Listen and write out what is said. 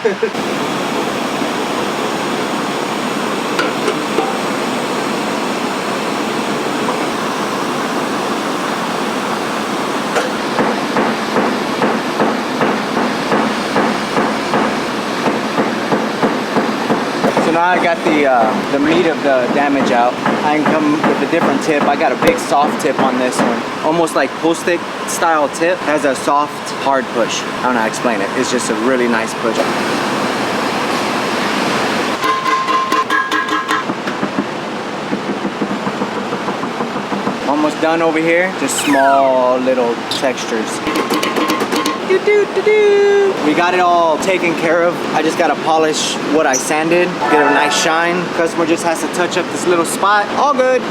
So now I got the meat of the damage out. I can come with a different tip. I got a big soft tip on this one. Almost like pull stick style tip. Has a soft, hard push. I don't know how to explain it. It's just a really nice push. Almost done over here. Just small little textures. We got it all taken care of. I just gotta polish what I sanded, get a nice shine. Customer just has to touch up this little spot. All good.